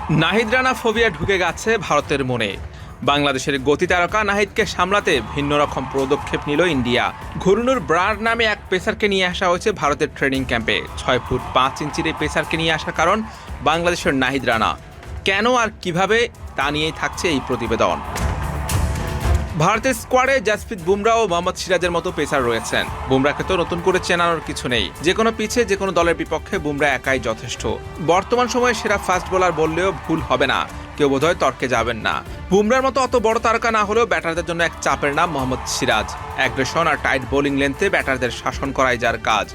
Nahid Rana phobia ঢুকে গেছে ভারতের মনে। বাংলাদেশের গতি তারকা নাহিদকে সামলাতে ভিন্ন রকম পদক্ষেপ নিল ইন্ডিয়া। ঘুরনুর ব্রার নামে এক পেসারকে নিয়ে আসা হয়েছে ভারতের ট্রেনিং ক্যাম্পে। 6 ফুট 5 ইঞ্চির এই পেসারকে নিয়ে আসার কারণ বাংলাদেশের নাহিদ রানা কেন আর কিভাবে তা নিয়েই থাকছে এই প্রতিবেদন। ভারতের স্কোয়াডে জাসপ্রীত বুমরা ও মোহাম্মদ সিরাজের মতো পেসার রয়েছেন। বুমরাকে তো নতুন করে চেনানোর কিছু নেই, যে কোনো পিচে যে কোনো দলের বিপক্ষে বুমরা একাই যথেষ্ট। বর্তমান সময়ে সেরা ফাস্ট বোলার বললেও ভুল হবে না, কেউ বোধহয় তর্কে যাবেন না। বুমরার মতো অত বড় তারকা না হলেও ব্যাটারদের জন্য এক চাপের নাম মোহাম্মদ সিরাজ। অ্যাগ্রেশন আর টাইট বোলিং লেন্থে ব্যাটারদের শাসন করাই যার কাজ।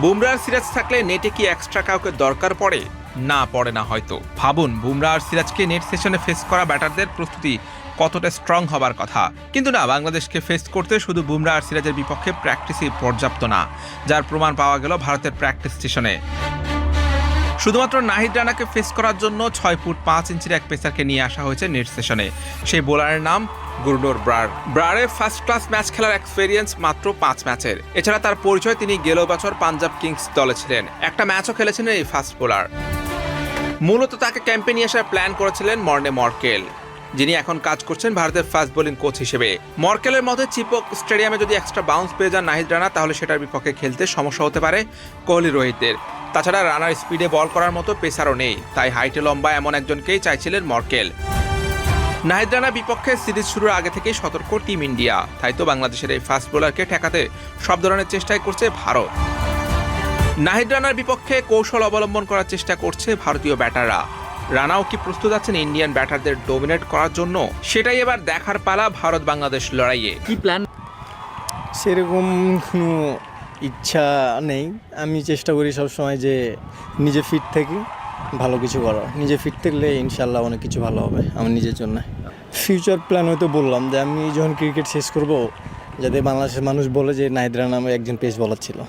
বুমরা আর সিরাজ থাকলে নেটে কি এক্সট্রা কাউকে দরকার পড়ে? না, পড়ে না হয়তো। ভাবুন, বুমরা আর সিরাজকে নেট সেশনে ফেস করা ব্যাটারদের প্রস্তুতি কতটা স্ট্রং হবার কথা। কিন্তু না, বাংলাদেশকে ফেস করতে শুধু বুমরা আর সিরাজের বিপক্ষে প্র্যাকটিসই পর্যাপ্ত না, যার প্রমাণ পাওয়া গেল ভারতের প্র্যাকটিস স্টেশনে। শুধুমাত্র নাহিদ রানাকে ফেস করার জন্য 6 ফুট 5 ইঞ্চির এক পেসারকে নিয়ে আসা হয়েছে নেট সেশনে। সেই বোলারের নাম গুরনুর ব্রার। ব্রারের ফার্স্ট ক্লাস ম্যাচ খেলার এক্সপেরিয়েন্স মাত্র 5 ম্যাচের। এছাড়া তার পরিচয়, তিনি গেল বছর পাঞ্জাব কিংস দলে ছিলেন। একটা ম্যাচও খেলেছেন এই ফাস্ট বোলার। মূলত তাকে ক্যাম্পে নিয়ে আসার প্ল্যান করেছিলেন মর্নে মর্কেল, যিনি এখন কাজ করছেন ভারতের ফাস্ট বোলিং কোচ হিসেবে। মর্কেলের মতে চিপক স্টেডিয়ামে যদি এক্সট্রা বাউন্স পেয়ে যান নাহিদ রানা, তাহলে সেটার বিপক্ষে খেলতে সমস্যা হতে পারে কোহলি রোহিতের। তাছাড়া রানার স্পিডে বল করার মতো পেসারও নেই, তাই হাইটে লম্বা এমন একজনকেই চাইছিলেন মর্কেল। নাহিদ রানার বিপক্ষে সিরিজ শুরুর আগে থেকেই সতর্ক টিম ইন্ডিয়া, তাই তো বাংলাদেশের এই ফাস্ট বোলারকে ঠেকাতে সব ধরনের চেষ্টাই করছে ভারত। নাহিদ রানার বিপক্ষে কৌশল অবলম্বন করার চেষ্টা করছে ভারতীয় ব্যাটাররা। রানাও কি প্রস্তুত আছেন ইন্ডিয়ান ব্যাটারদের ডোমিনেট করার জন্য? সেটাই এবার দেখার পালা ভারত বাংলাদেশ লড়াইয়ে। কি প্ল্যান? সেরকম কোনো ইচ্ছা নেই। আমি চেষ্টা করি সবসময় যে নিজে ফিট থাকি, ভালো কিছু করার। নিজে ফিট থাকলে ইনশাল্লাহ অনেক কিছু ভালো হবে আমার নিজের জন্য। ফিউচার প্ল্যান হয়তো বললাম যে আমি যখন ক্রিকেট শেষ করব, যাতে বাংলাদেশের মানুষ বলে যে নাহিদ রানা নামে একজন পেস বলার ছিল।